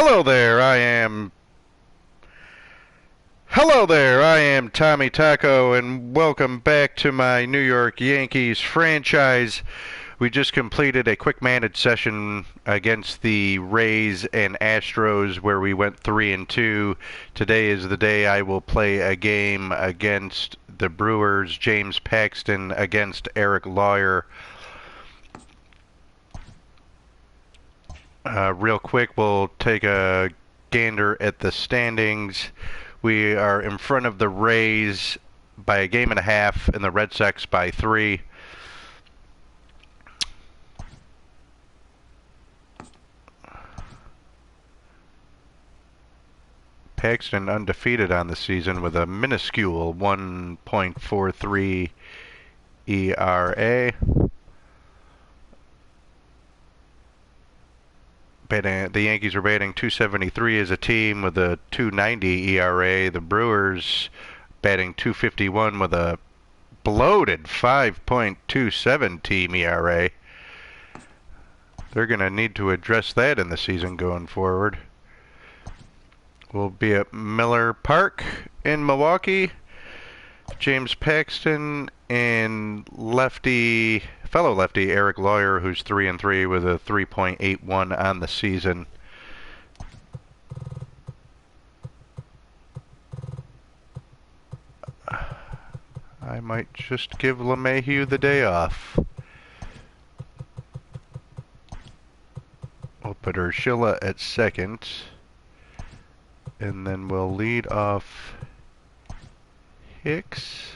Hello there, I am. Hello there, I am Tommy Taco, and welcome back to my New York Yankees franchise. We just completed a quick managed session against the Rays and Astros where we went 3-2. Today is the day I will play a game against the Brewers, James Paxton against Eric Lauer. Real quick, we'll take a gander at the standings. We are in front of the Rays by a game and a half and the Red Sox by 3. Paxton undefeated on the season with a minuscule 1.43 ERA. The Yankees are batting .273 as a team with a .290 ERA. The Brewers batting .251 with a bloated 5.27 team ERA. They're going to need to address that in the season going forward. We'll be at Miller Park in Milwaukee. James Paxton and fellow lefty Eric Lauer, who's 3-3 with a 3.81 on the season. I might just give LeMahieu the day off. We'll put Urshela at second, and then we'll lead off Hicks.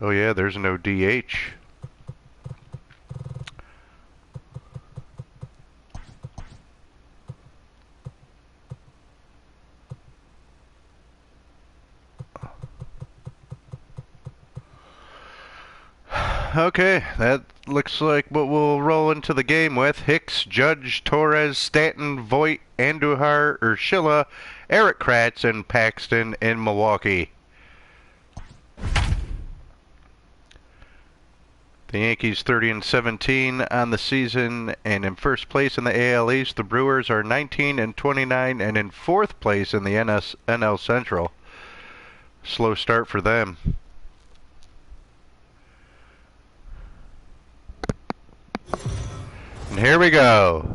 Oh yeah, there's no DH. Okay, that looks like what we'll roll into the game with. Hicks, Judge, Torres, Stanton, Voit, Andujar, Urshela, Eric Kratz, and Paxton in Milwaukee. The Yankees 30-17 on the season, and in first place in the AL East. The Brewers are 19-29 and in fourth place in the NL Central. Slow start for them. And here we go.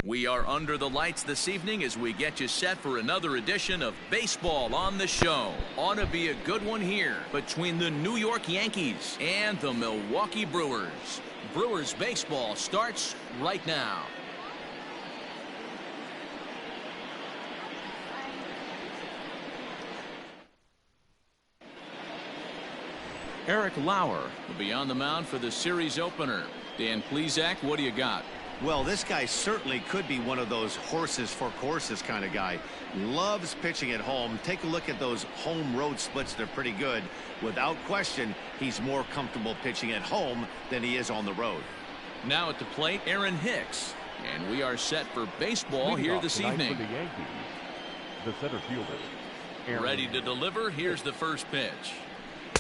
We are under the lights this evening as we get you set for another edition of Baseball on the Show. Ought to be a good one here between the New York Yankees and the Milwaukee Brewers. Brewers baseball starts right now. Eric Lauer will be on the mound for the series opener. Dan Plesac, what do you got? Well, this guy certainly could be one of those horses for courses kind of guy. Loves pitching at home. Take a look at those home road splits. They're pretty good. Without question, he's more comfortable pitching at home than he is on the road. Now at the plate, Aaron Hicks. And we are set for baseball here this evening. For the Yankees, the center fielder, Aaron. Ready to deliver. Here's the first pitch.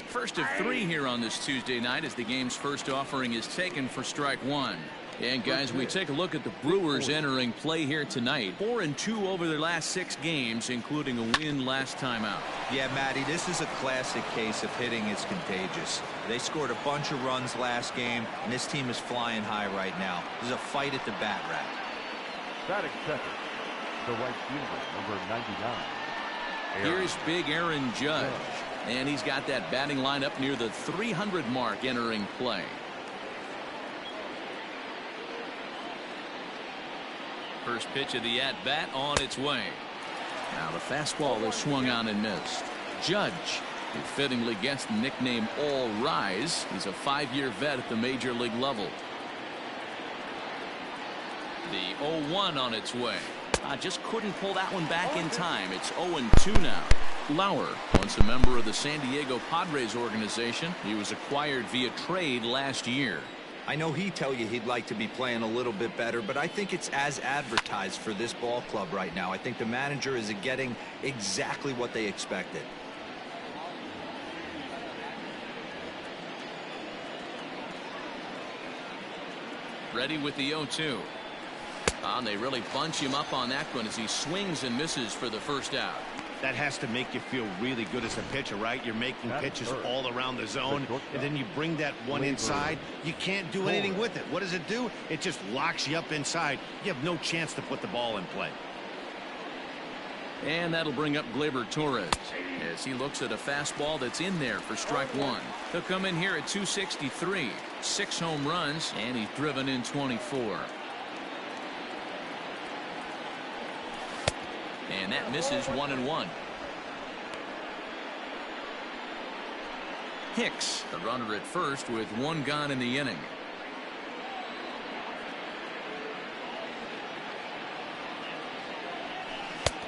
First of 3 here on this Tuesday night as the game's first offering is taken for strike 1. And guys, we take a look at the Brewers entering play here tonight. 4-2 over their last 6 games, including a win last time out. Yeah, Matty, this is a classic case of hitting is contagious. They scored a bunch of runs last game, and this team is flying high right now. There's a fight at the bat rack. Batting second, the right fielder, number 99. Here's big Aaron Judge. And he's got that batting line up near the 300 mark entering play. First pitch of the at-bat on its way. Now the fastball is swung on and missed. Judge, who fittingly gets the nickname All Rise. He's a 5-year vet at the major league level. The 0-1 on its way. Just couldn't pull that one back in time. It's 0-2 now. Lauer, once a member of the San Diego Padres organization. He was acquired via trade last year. I know he'd tell you he'd like to be playing a little bit better, but I think it's as advertised for this ball club right now. I think the manager is getting exactly what they expected. Ready with the 0-2. And they really bunch him up on that one as he swings and misses for the first out. That has to make you feel really good as a pitcher, right? You're making pitches all around the zone, and then you bring that one inside. You can't do anything with it. What does it do? It just locks you up inside. You have no chance to put the ball in play. And that'll bring up Gleyber Torres as he looks at a fastball that's in there for strike one. He'll come in here at 263. 6 home runs, and he's driven in 24. And that misses 1-1. Hicks, the runner at first with 1 gone in the inning.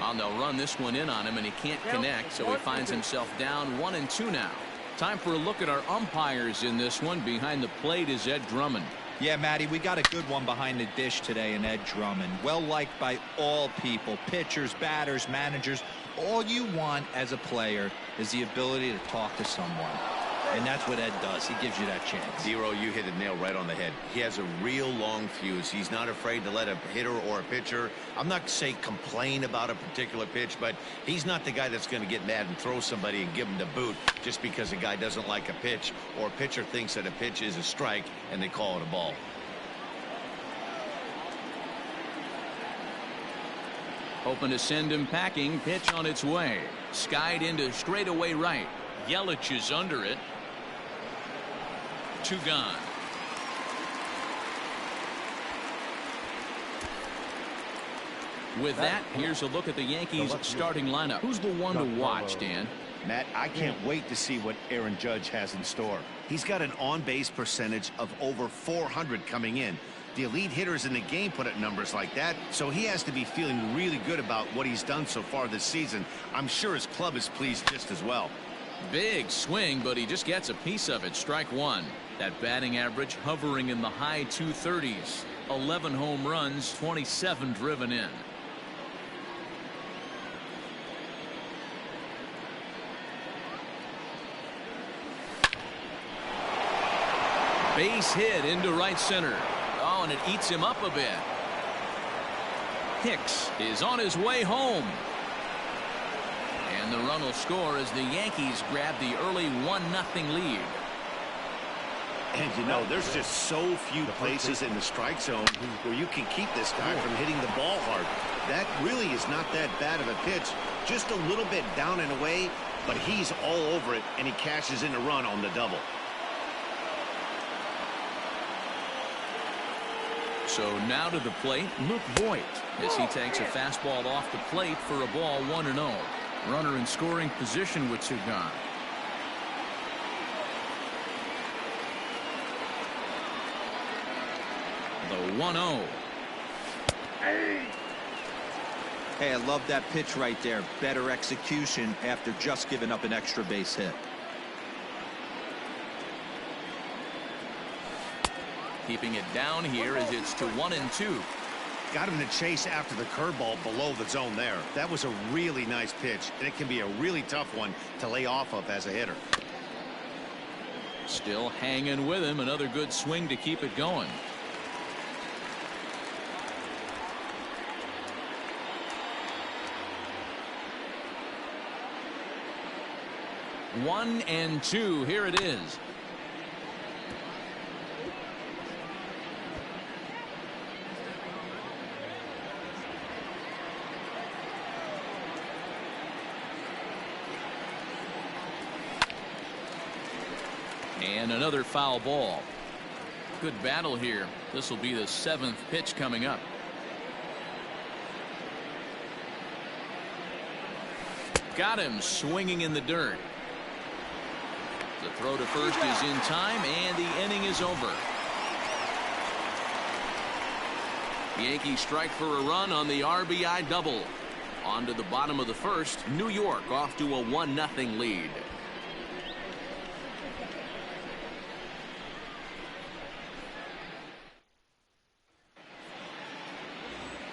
And they'll run this one in on him, and he can't connect, so he finds himself down 1-2 now. Time for a look at our umpires in this one. Behind the plate is Ed Drummond. Yeah, Matty, we got a good one behind the dish today in Ed Drummond. Well liked by all people, pitchers, batters, managers. All you want as a player is the ability to talk to someone. And that's what Ed does. He gives you that chance. Zero, you hit the nail right on the head. He has a real long fuse. He's not afraid to let a hitter or a pitcher, I'm not saying complain about a particular pitch, but he's not the guy that's going to get mad and throw somebody and give him the boot just because a guy doesn't like a pitch or a pitcher thinks that a pitch is a strike and they call it a ball. Hoping to send him packing. Pitch on its way. Skied into straightaway right. Yelich is under it. 2 gone. With that, here's a look at the Yankees starting lineup. Who's the one to watch, Dan? Matt, I can't wait to see what Aaron Judge has in store. He's got an on-base percentage of over 400 coming in. The elite hitters in the game put up numbers like that, so he has to be feeling really good about what he's done so far this season. I'm sure his club is pleased just as well. Big swing, but he just gets a piece of it. Strike one. That batting average hovering in the high 230s. 11 home runs, 27 driven in. Base hit into right center. Oh, and it eats him up a bit. Hicks is on his way home. And the run will score as the Yankees grab the early 1-0 lead. And you know, there's just so few places in the strike zone where you can keep this guy from hitting the ball hard. That really is not that bad of a pitch. Just a little bit down and away, but he's all over it, and he cashes in a run on the double. So now to the plate, Luke Voigt, as he takes a fastball off the plate for a ball 1-0. Runner in scoring position with 2 gone. The 1-0. Hey, I love that pitch right there. Better execution after just giving up an extra base hit. Keeping it down here as it's to 1-2. Got him to chase after the curveball below the zone there. That was a really nice pitch, and it can be a really tough one to lay off of as a hitter. Still hanging with him. Another good swing to keep it going. One and two. Here it is. And another foul ball. Good battle here. This will be the 7th pitch coming up. Got him swinging in the dirt. The throw to first is in time, and the inning is over. The Yankees strike for a run on the RBI double. On to the bottom of the first. New York off to a 1-0 lead.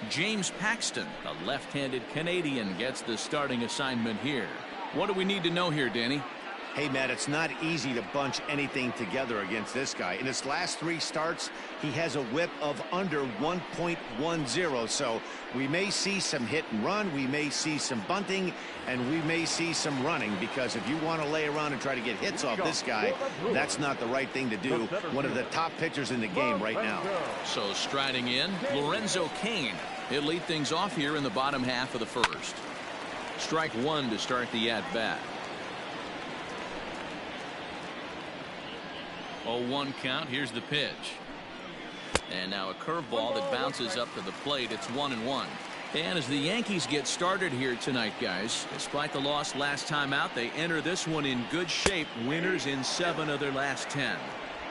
James Paxton, a left-handed Canadian, gets the starting assignment here. What do we need to know here, Danny? Hey, Matt, it's not easy to bunch anything together against this guy. In his last 3 starts, he has a whip of under 1.10. So we may see some hit and run. We may see some bunting, and we may see some running, because if you want to lay around and try to get hits off this guy, that's not the right thing to do. One of the top pitchers in the game right now. So striding in, Lorenzo Cain. He'll lead things off here in the bottom half of the first. Strike 1 to start the at-bat. 0-1 count. Here's the pitch. And now a curveball that bounces up to the plate. It's 1-1. And as the Yankees get started here tonight, guys, despite the loss last time out, they enter this one in good shape. Winners in 7 of their last 10.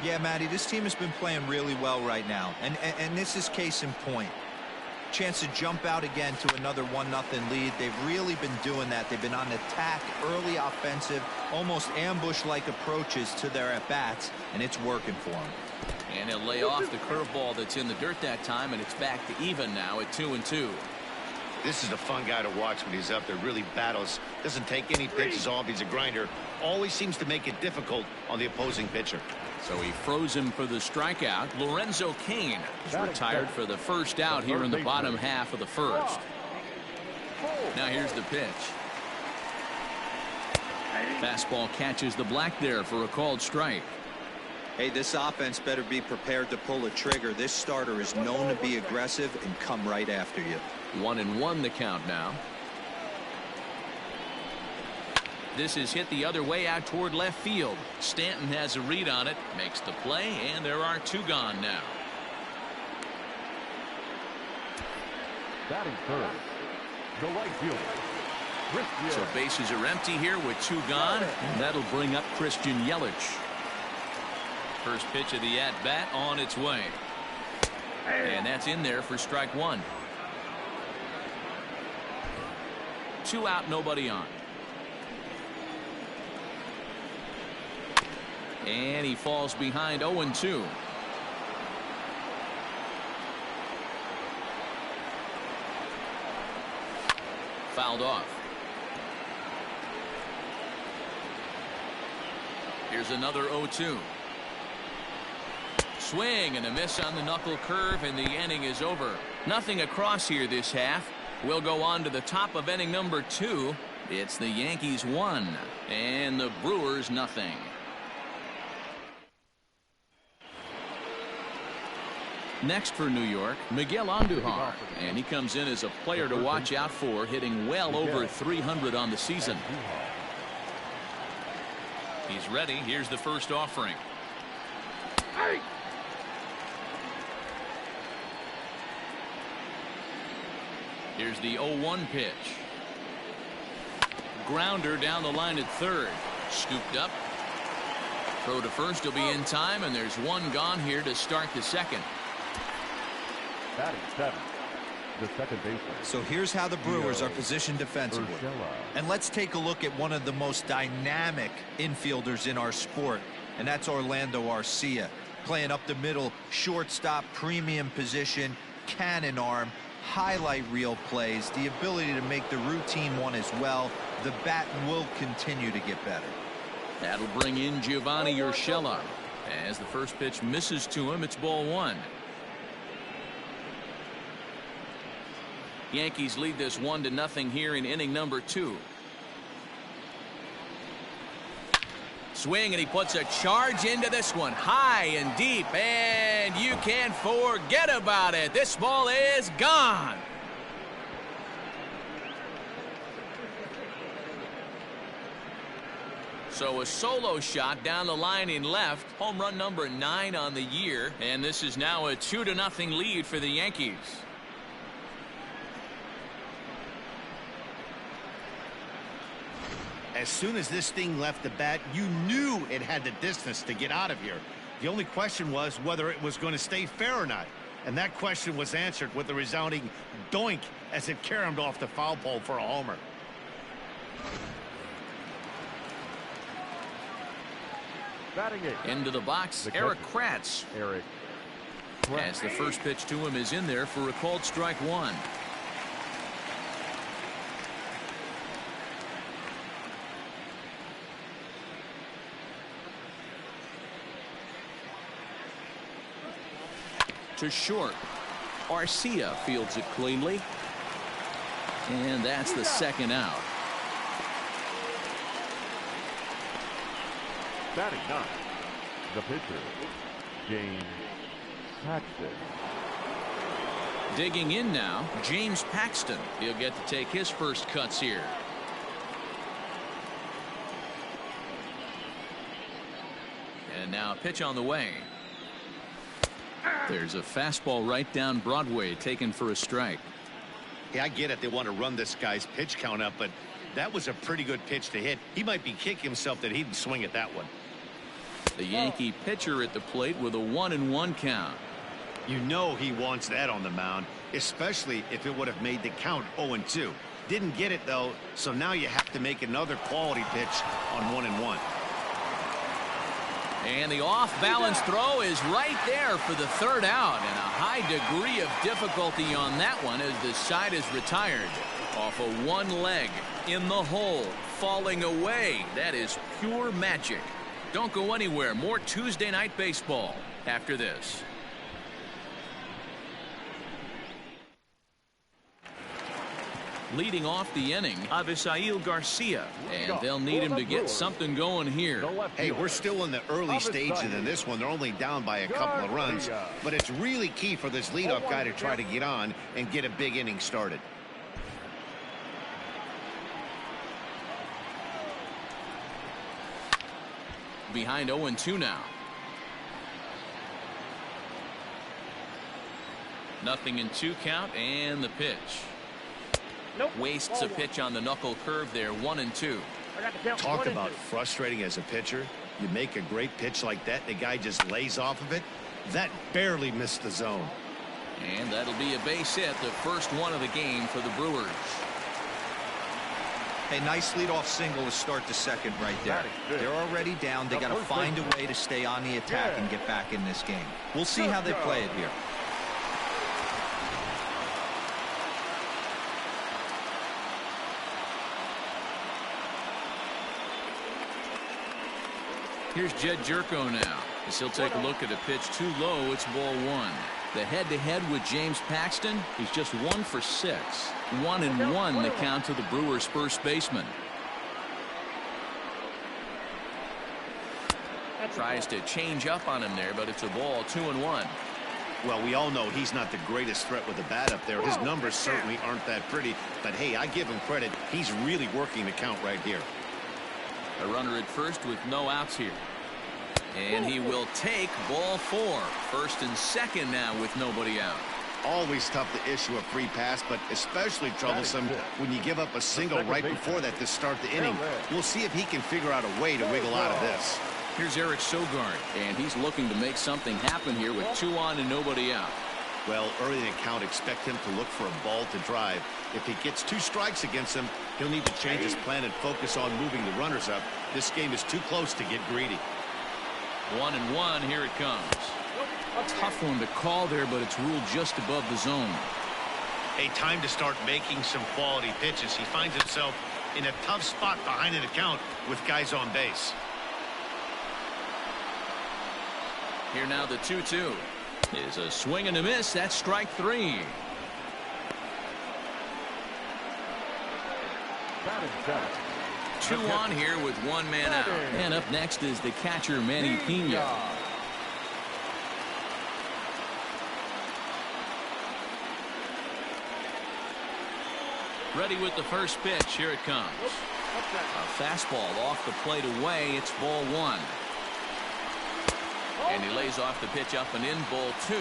Yeah, Matty, this team has been playing really well right now. And this is case in point. Chance to jump out again to another 1-0 lead. They've really been doing that. They've been on attack, early offensive, almost ambush-like approaches to their at-bats, and it's working for them. And he'll lay off the curveball that's in the dirt that time, and it's back to even now at 2-2. This is a fun guy to watch when he's up there. Really battles. Doesn't take any pitches off. He's a grinder. Always seems to make it difficult on the opposing pitcher. So he froze him for the strikeout. Lorenzo Cain is retired for the first out here in the bottom half of the first. Now here's the pitch. Fastball catches the black there for a called strike. Hey, this offense better be prepared to pull a trigger. This starter is known to be aggressive and come right after you. 1-1 the count now. This is hit the other way out toward left field. Stanton has a read on it, makes the play, and there are 2 gone now. Batting third, the right fielder. So bases are empty here with 2 gone, and that'll bring up Christian Yelich. First pitch of the at-bat on its way. And that's in there for strike 1. 2 out, nobody on. And he falls behind 0-2. Fouled off. Here's another 0-2. Swing and a miss on the knuckle curve, and the inning is over. Nothing across here this half. We'll go on to the top of inning number 2. It's the Yankees 1 and the Brewers nothing. Next for New York, Miguel Andujar, and he comes in as a player to watch out for, hitting well over 300 on the season. He's ready. Here's the first offering. Here's the 0-1 pitch. Grounder down the line at third. Scooped up. Throw to first will be in time, and there's 1 gone here to start the second. Batting 7, the second baseman. So here's how the Brewers are positioned defensively. And let's take a look at one of the most dynamic infielders in our sport, and that's Orlando Arcia. Playing up the middle, shortstop, premium position, cannon arm, highlight reel plays, the ability to make the routine one as well. The bat will continue to get better. That'll bring in Giovanni Urshela. As the first pitch misses to him, it's ball 1. Yankees lead this 1-0 here in inning number 2. Swing, and he puts a charge into this one, high and deep, and you can't forget about it. This ball is gone. So a solo shot down the line in left, home run number 9 on the year, and this is now a 2-0 lead for the Yankees. As soon as this thing left the bat, you knew it had the distance to get out of here. The only question was whether it was going to stay fair or not. And that question was answered with a resounding doink as it caromed off the foul pole for a homer. Batting 8. Into the box, Eric Kratz. Eric. As the first pitch to him is in there for a called strike 1. to short. Garcia fields it cleanly. And that's the second out. Batting ninth, the pitcher, James Paxton. Digging in now, James Paxton. He'll get to take his first cuts here. And now a pitch on the way. There's a fastball right down Broadway, taken for a strike. Yeah, I get it. They want to run this guy's pitch count up, but that was a pretty good pitch to hit. He might be kicking himself that he didn't swing at that one. The Yankee pitcher at the plate with a 1-1 count. You know he wants that on the mound, especially if it would have made the count 0-2. Didn't get it, though, so now you have to make another quality pitch on 1-1. And the off-balance throw is right there for the third out, and a high degree of difficulty on that one as the side is retired. Off of one leg, in the hole, falling away. That is pure magic. Don't go anywhere. More Tuesday Night Baseball after this. Leading off the inning, Avisail Garcia, and they'll need him to get something going here. Hey, we're still in the early stages of this one. They're only down by a couple of runs, but it's really key for this leadoff guy to try to get on and get a big inning started. Behind 0-2 now. Nothing in 2 count, and the pitch. Wastes a pitch on the knuckle curve there. 1-2. Talk about frustrating as a pitcher. You make a great pitch like that, the guy just lays off of it. That barely missed the zone. And that'll be a base hit, the first one of the game for the Brewers. A nice leadoff single to start the second right there. They're already down. They got to find a way to stay on the attack and get back in this game. We'll see how they play it here. Here's Jed Jerko now, as he'll take a look at a pitch too low. It's ball 1. The head-to-head with James Paxton, he's just 1 for 6. 1-1 the count to the Brewers' first baseman. Tries to change up on him there, but it's a ball. 2-1. Well, we all know he's not the greatest threat with the bat up there. His numbers certainly aren't that pretty, but hey, I give him credit. He's really working the count right here. A runner at first with no outs here. And he will take ball 4. First and second now with nobody out. Always tough to issue a free pass, but especially troublesome when you give up a single right before that to start the inning. We'll see if he can figure out a way to wiggle out of this. Here's Eric Sogard, and he's looking to make something happen here with 2 on and nobody out. Well, early in the count, expect him to look for a ball to drive. If he gets 2 strikes against him, he'll need to change his plan and focus on moving the runners up. This game is too close to get greedy. 1-1, here it comes. A tough one to call there, but it's ruled just above the zone. A time to start making some quality pitches. He finds himself in a tough spot behind an account with guys on base. Here now the 2-2 is a swing and a miss. That's strike 3. Two on here with 1 man out. And up next is the catcher, Manny Pena. Ready with the first pitch. Here it comes. A fastball off the plate away. It's ball 1. And he lays off the pitch up and in, ball 2.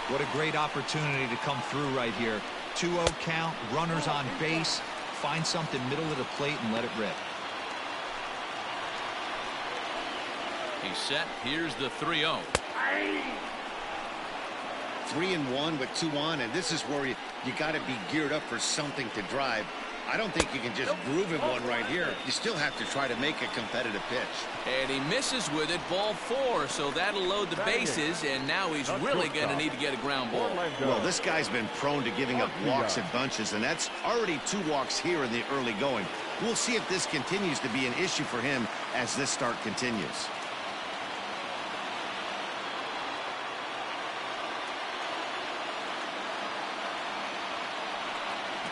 What a great opportunity to come through right here. 2-0 count, runners on base. Find something middle of the plate and let it rip. He's set. Here's the 3-0. 3-1 with 2 on, and this is where you got to be geared up for something to drive. I don't think you can just groove him one right here. You still have to try to make a competitive pitch. And he misses with it, ball 4, so that'll load the bases, and now he's really going to need to get a ground ball. Well, this guy's been prone to giving up walks at bunches, and that's already 2 walks here in the early going. We'll see if this continues to be an issue for him as this start continues.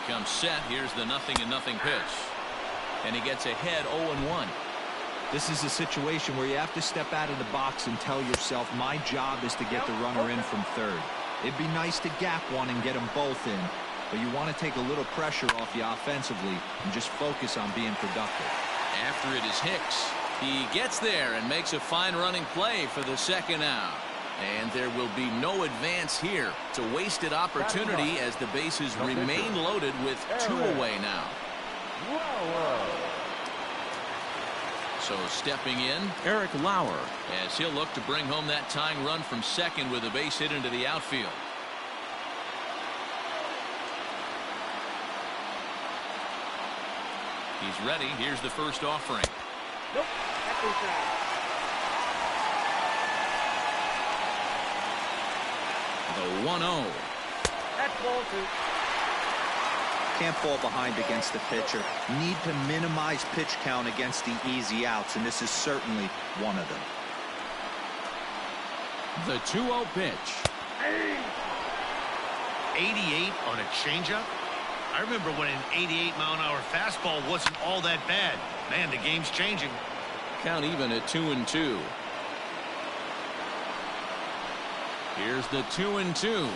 comes set. Here's the 0-0 pitch. And he gets ahead 0-1. This is a situation where you have to step out of the box and tell yourself, my job is to get the runner in from third. It'd be nice to gap one and get them both in, but you want to take a little pressure off you offensively and just focus on being productive. After it is Hicks. He gets there and makes a fine running play for the second out. And there will be no advance here. It's a wasted opportunity as the bases remain loaded with 2 away now. So stepping in, Eric Lauer, as he'll look to bring home that tying run from second with a base hit into the outfield. He's ready. Here's the first offering. Nope. That's inside. The 1-0. That's ball 2. Can't fall behind against the pitcher. Need to minimize pitch count against the easy outs, and this is certainly one of them. The 2-0 pitch. 88 on a changeup? I remember when an 88-mile-an-hour fastball wasn't all that bad. Man, the game's changing. Count even at 2-2. Here's the 2-2.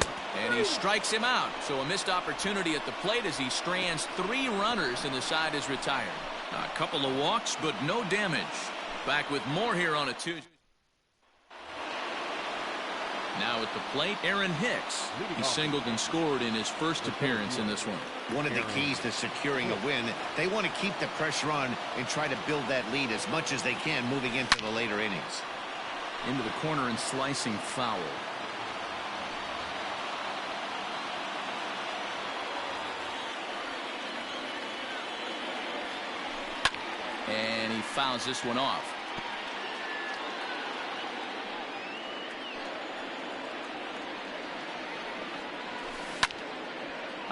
And he strikes him out. So a missed opportunity at the plate as he strands 3 runners and the side is retired. A couple of walks, but no damage. Back with more here on a Tuesday. Now at the plate, Aaron Hicks. He singled and scored in his first appearance in this one. One of the keys to securing a win, they want to keep the pressure on and try to build that lead as much as they can moving into the later innings. Into the corner and slicing foul. And he fouls this one off.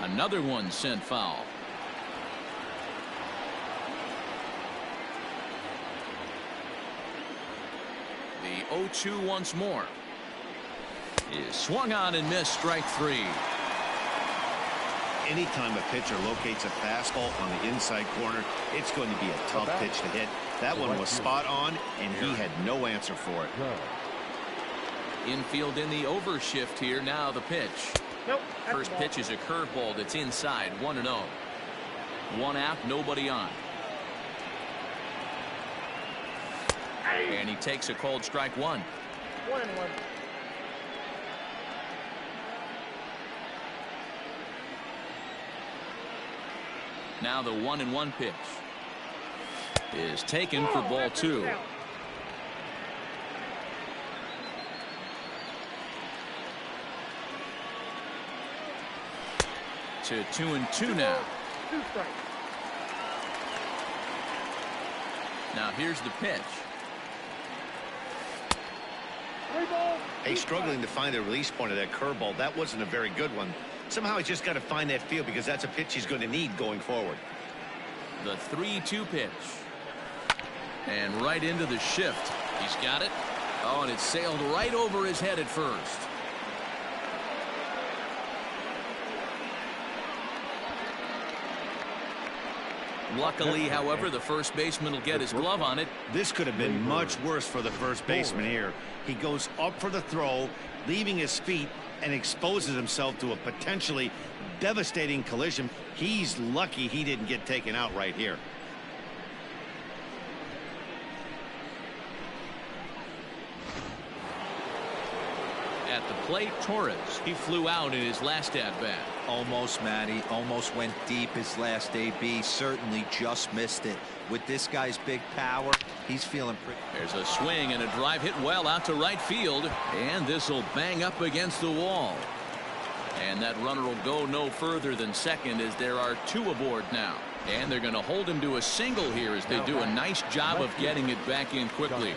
Another one sent foul. The 0-2 once more. Is swung on and missed, strike 3. Anytime a pitcher locates a fastball on the inside corner, it's going to be a tough pitch to hit. That one was spot on, and he had no answer for it. Infield in the overshift here. Now the pitch. Nope. First pitch is a curveball that's inside. 1-0. 1 out, nobody on. And he takes a cold strike 1. 1-1. Now the 1-1 pitch is taken for ball 2. To 2-2 now. 2 strikes. Now here's the pitch. 3 balls. He's struggling to find the release point of that curveball. That wasn't a very good one. Somehow he's just got to find that feel because that's a pitch he's going to need going forward. The 3-2 pitch. And right into the shift. He's got it. Oh, and it sailed right over his head at first. Luckily, however, the first baseman will get his glove on it. This could have been much worse for the first baseman here. He goes up for the throw, leaving his feet, and exposes himself to a potentially devastating collision. He's lucky he didn't get taken out right here. At the plate, Torres. He flew out in his last at-bat. Almost, Matty. Almost went deep his last AB. Certainly just missed it. With this guy's big power, he's feeling pretty. There's a swing and a drive hit well out to right field. And this will bang up against the wall. And that runner will go no further than second as there are 2 aboard now. And they're going to hold him to a single here as they do a nice job of getting it back in quickly.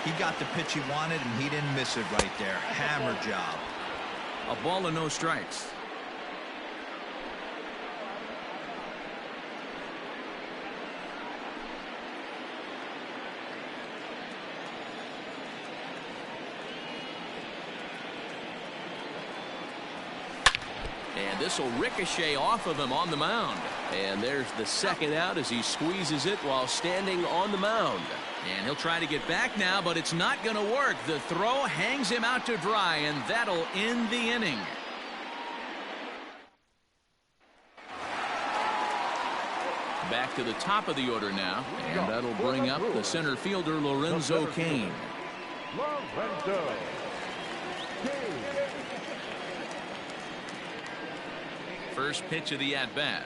He got the pitch he wanted, and he didn't miss it right there. Hammer job. A ball and no strikes. And this will ricochet off of him on the mound. And there's the second out as he squeezes it while standing on the mound. And he'll try to get back now, but it's not going to work. The throw hangs him out to dry, and that'll end the inning. Back to the top of the order now, and that'll bring up the center fielder Lorenzo Cain. Lorenzo Cain. First pitch of the at-bat.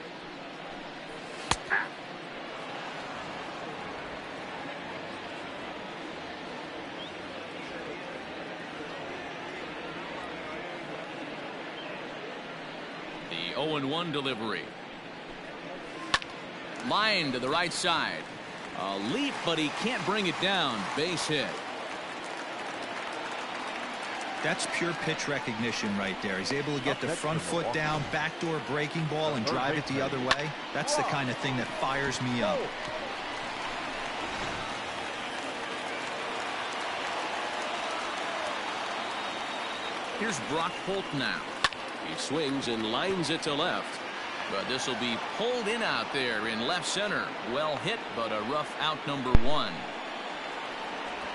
The 0-1 delivery. Line to the right side. A leap, but he can't bring it down. Base hit. That's pure pitch recognition right there. He's able to get the front foot down, backdoor breaking ball, and drive it the other way. That's the kind of thing that fires me up. Here's Brock Holt now. He swings and lines it to left. But this will be pulled in out there in left center. Well hit, but a rough out number 1.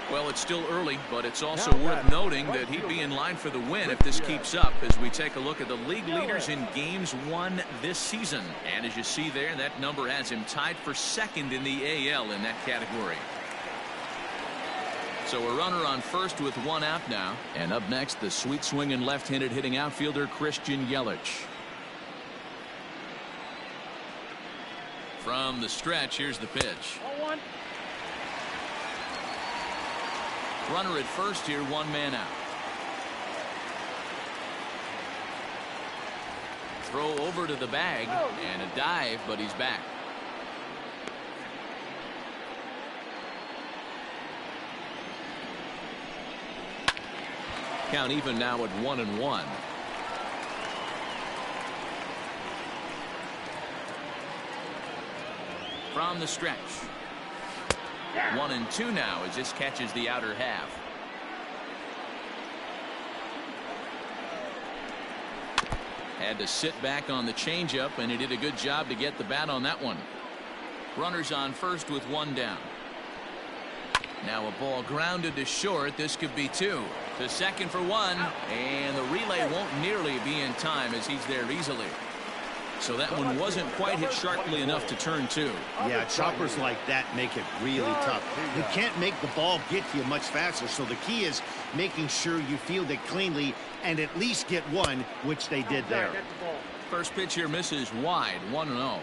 Well, it's still early, but it's also worth noting that he'd be in line for the win if this keeps up as we take a look at the league leaders in games won this season. And as you see there, that number has him tied for second in the AL in that category. So a runner on first with 1 out now. And up next, the sweet swinging left-handed hitting outfielder Christian Yelich. From the stretch, here's the pitch. Runner at first here, 1 man out. Throw over to the bag and a dive, but he's back. Count even now at 1-1. From the stretch. 1-2 now as this catches the outer half. Had to sit back on the changeup, and he did a good job to get the bat on that one. Runners on first with 1 down. Now a ball grounded to short. This could be 2. To second for 1, and the relay won't nearly be in time as he's there easily. So that one wasn't quite hit sharply enough to turn 2. Yeah, choppers like that make it really tough. You can't make the ball get to you much faster, so the key is making sure you field it cleanly and at least get 1, which they did there. First pitch here misses wide, 1-0.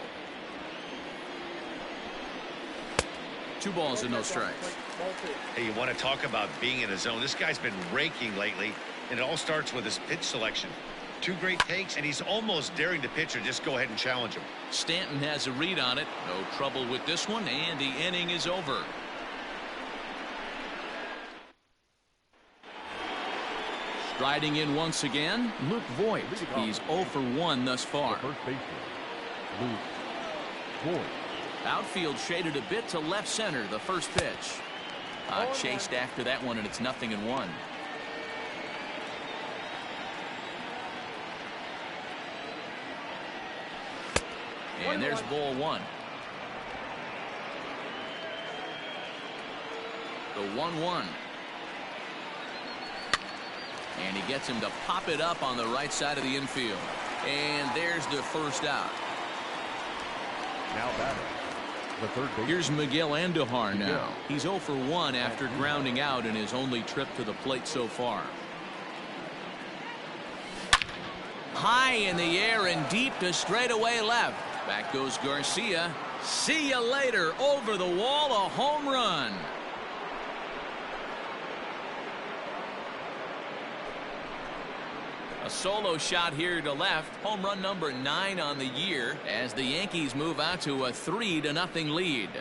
2 balls and no strikes. Hey, you want to talk about being in a zone? This guy's been raking lately, and it all starts with his pitch selection. 2 great takes, and he's almost daring the pitcher just go ahead and challenge him. Stanton has a read on it. No trouble with this one, and the inning is over. Striding in once again, Luke Voigt. He's 0 for 1 thus far. First baseman, Luke Voigt. Outfield shaded a bit to left center. The first pitch. Chased after that one, and it's 0-1. And there's ball 1. The 1-1. And he gets him to pop it up on the right side of the infield. And there's the first out. Now batting, the third baseman. Here's Miguel Andujar now. He's 0 for 1 after grounding out in his only trip to the plate so far. High in the air and deep to straightaway left. Back goes Garcia. See you later. Over the wall, a home run. A solo shot here to left. Home run number 9 on the year as the Yankees move out to a 3-0 lead.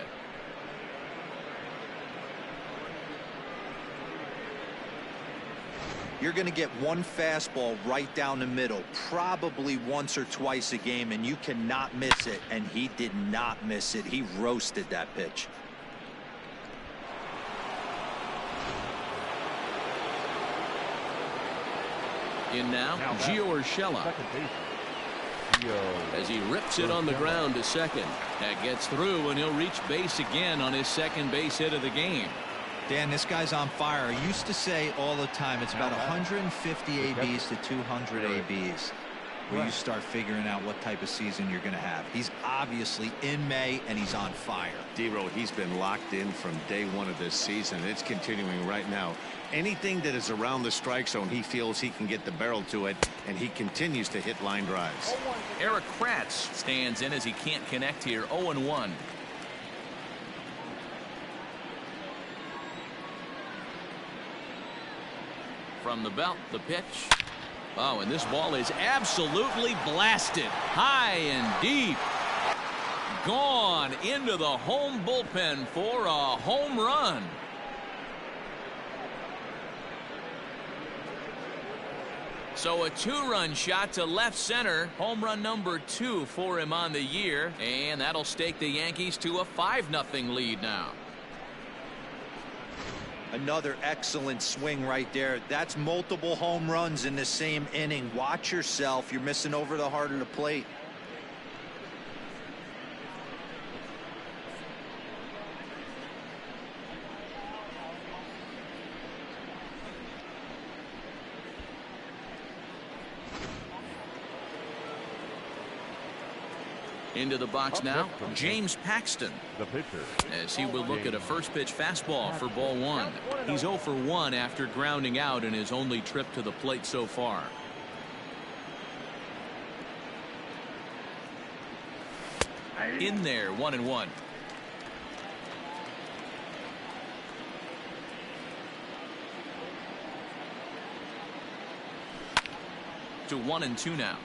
You're going to get 1 fastball right down the middle, probably once or twice a game, and you cannot miss it. And he did not miss it. He roasted that pitch. In now, Gio Urshela. Second baseman, as he rips it on the ground to second. That gets through, and he'll reach base again on his second base hit of the game. Dan, this guy's on fire. I used to say all the time it's about 150 ABs to 200 ABs where you start figuring out what type of season you're going to have. He's obviously in May, and he's on fire. D-Road, he's been locked in from day one of this season. It's continuing right now. Anything that is around the strike zone, he feels he can get the barrel to it, and he continues to hit line drives. Eric Kratz stands in as he can't connect here. 0-1. From the belt, the pitch. Oh, and this ball is absolutely blasted. High and deep. Gone into the home bullpen for a home run. So a two-run shot to left center. Home run number 2 for him on the year. And that'll stake the Yankees to a 5-0 lead now. Another excellent swing right there. That's multiple home runs in the same inning. Watch yourself. You're missing over the heart of the plate. Into the box now, James Paxton, The pitcher. as he will look at a first pitch fastball for ball 1. He's 0 for 1 after grounding out in his only trip to the plate so far. In there, 1-1. To 1-2 now.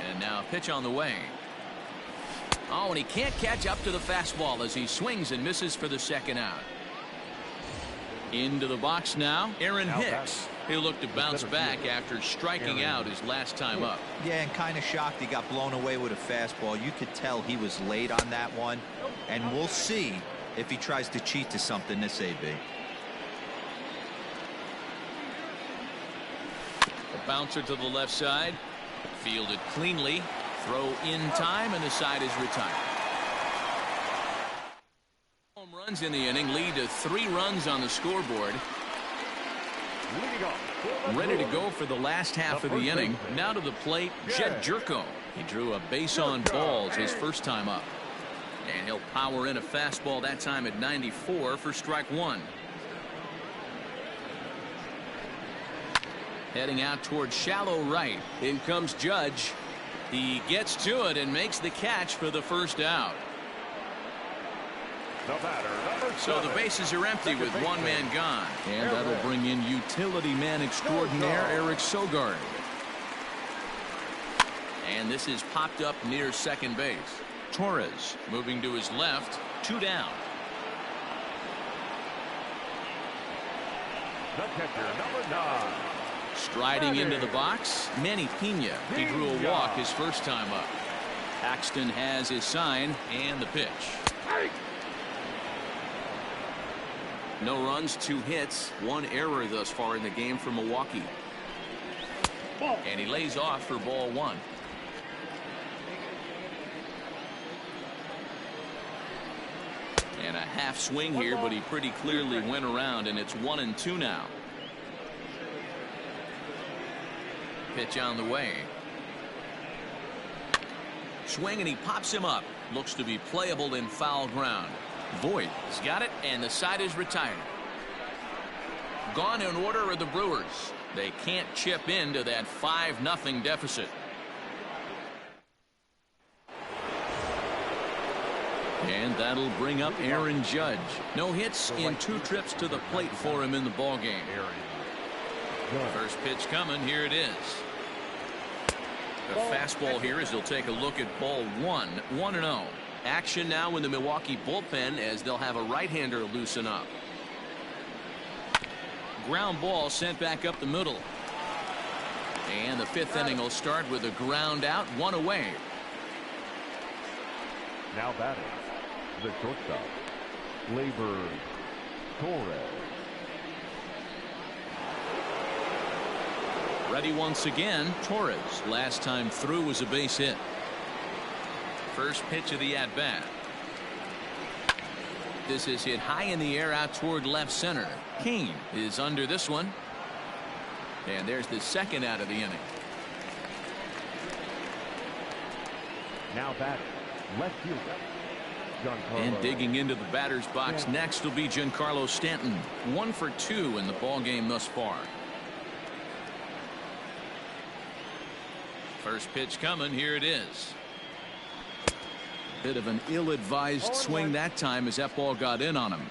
And now a pitch on the way. Oh, and he can't catch up to the fastball as he swings and misses for the second out. Into the box now, Aaron Hicks. He'll look to bounce back after striking out his last time up. Yeah, and kind of shocked he got blown away with a fastball. You could tell he was late on that one. And we'll see if he tries to cheat to something this AB. A bouncer to the left side. Fielded cleanly. Throw in time, and the side is retired. Home runs in the inning lead to 3 runs on the scoreboard. Ready to go for the last half of the inning. Now to the plate, Jed Jerko. He drew a base on balls his first time up. And he'll power in a fastball that time at 94 for strike 1. Heading out towards shallow right. In comes Judge. He gets to it and makes the catch for the first out. So the bases are empty with one man gone. And that'll bring in utility man extraordinaire Eric Sogard. And this is popped up near second base. Torres moving to his left. 2 down. The catcher, number 9. Striding into the box, Manny Pena. He drew a walk his first time up. Paxton has his sign, and the pitch. No runs, 2 hits, 1 error thus far in the game for Milwaukee. And he lays off for ball 1. And a half swing here, but he pretty clearly went around, and it's 1-2 now. Pitch on the way. Swing, and he pops him up. Looks to be playable in foul ground. Voigt's got it, and the side is retired. Gone in order are the Brewers. They can't chip into that 5-0 deficit. And that'll bring up Aaron Judge. No hits in 2 trips to the plate for him in the ballgame. First pitch coming. Here it is. The fastball here as he'll take a look at ball 1. 1-0. Action now in the Milwaukee bullpen as they'll have a right-hander loosen up. Ground ball sent back up the middle. And the 5th inning will start with a ground out, 1 away. Now batting, the shortstop, Labor Torres. Ready once again. Torres. Last time through was a base hit. First pitch of the at bat. This is hit high in the air out toward left center. Kane is under this one. And there's the second out of the inning. Now batting, left fielder, Giancarlo. And digging into the batter's box next will be Giancarlo Stanton. 1 for 2 in the ball game thus far. First pitch coming. Here it is. Bit of an ill-advised swing that time as that ball got in on him.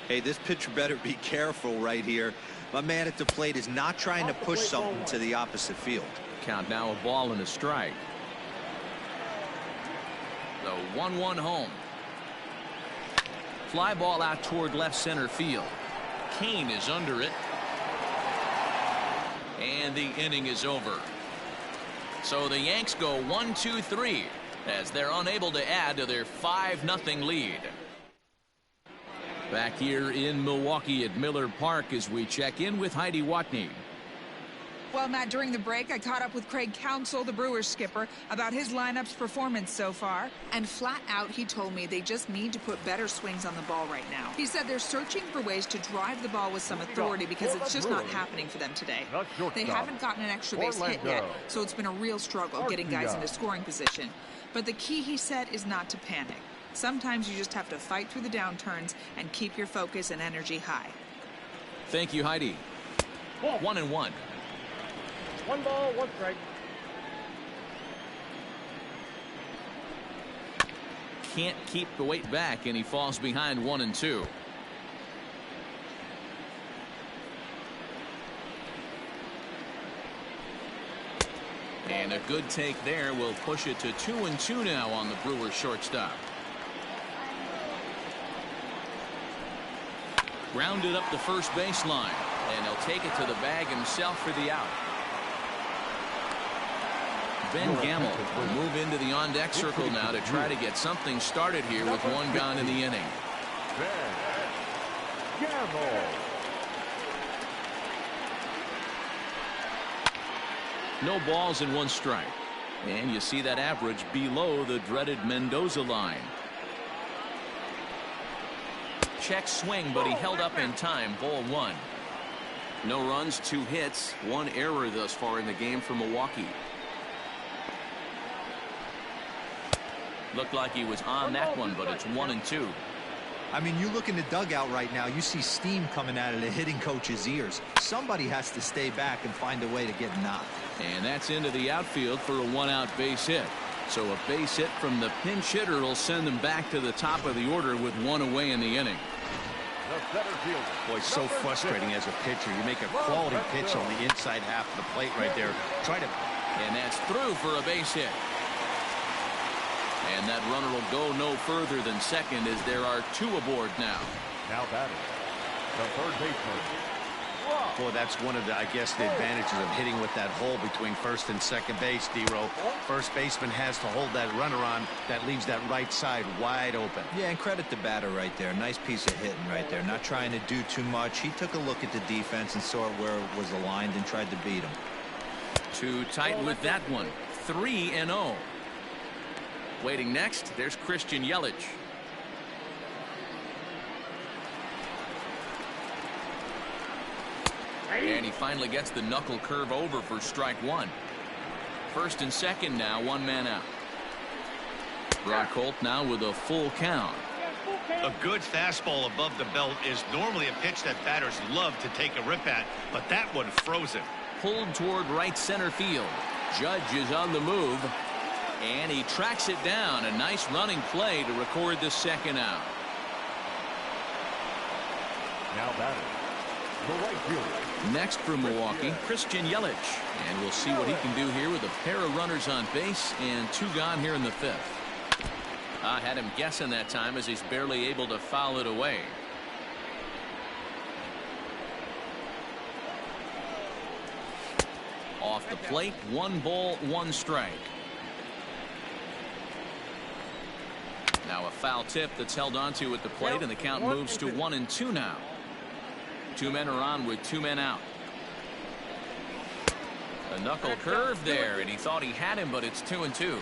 Hey, this pitcher better be careful right here. My man at the plate is not trying to push something to the opposite field. Count now, a ball and a strike. The 1-1 home. Fly ball out toward left center field. Kane is under it. And the inning is over. So the Yanks go 1-2-3 as they're unable to add to their 5-0 lead. Back here in Milwaukee at Miller Park as we check in with Heidi Watney. Well, Matt, during the break, I caught up with Craig Counsell, the Brewers skipper, about his lineup's performance so far. And flat out, he told me they just need to put better swings on the ball right now. He said they're searching for ways to drive the ball with some authority because it's just not happening for them today. They haven't gotten an extra base hit yet, so it's been a real struggle getting guys into scoring position. But the key, he said, is not to panic. Sometimes you just have to fight through the downturns and keep your focus and energy high. Thank you, Heidi. 1-1. 1 ball, 1 strike. Can't keep the weight back, and he falls behind 1-2. And a good take there will push it to 2-2 now on the Brewers shortstop. Grounded up the first baseline, and he'll take it to the bag himself for the out. Ben Gamble will move into the on-deck circle now to try to get something started here with 1 gone in the inning. Ben Gamble. No balls and 1 strike. And you see that average below the dreaded Mendoza line. Check swing, but he held up in time. Ball 1. No runs, 2 hits, 1 error thus far in the game for Milwaukee. Looked like he was on that one, but it's 1-2. I mean, you look in the dugout right now, you see steam coming out of the hitting coach's ears. Somebody has to stay back and find a way to get knocked. And that's into the outfield for a 1-out base hit. So a base hit from the pinch hitter will send them back to the top of the order with 1 away in the inning. Boy, so frustrating as a pitcher. You make a quality pitch on the inside half of the plate right there. And that's through for a base hit. And that runner will go no further than second as there are 2 aboard now. Now batting, the third baseman. Boy, that's one of the, I guess, the advantages of hitting with that hole between first and second base, D-Row. First baseman has to hold that runner on. That leaves that right side wide open. Yeah, and credit the batter right there. Nice piece of hitting right there. Not trying to do too much. He took a look at the defense and saw where it was aligned and tried to beat him. Too tight with that one. 3-0. Waiting next, there's Christian Yelich. And he finally gets the knuckle curve over for strike 1. First and second now, 1 man out. Brock Holt now with a full count. A good fastball above the belt is normally a pitch that batters love to take a rip at, but that one froze him. Pulled toward right center field. Judge is on the move, and he tracks it down. A nice running play to record the second out. Now batting, the right fielder. Next for Milwaukee, Christian Yelich. And we'll see what he can do here with a pair of runners on base and 2 gone here in the 5th. I had him guessing that time as he's barely able to foul it away. Off the plate, 1 ball, 1 strike. Now a foul tip that's held onto at the plate, and the count moves to 1-2 now. 2 men are on with 2 men out. A knuckle curve there, and he thought he had him, but it's 2-2.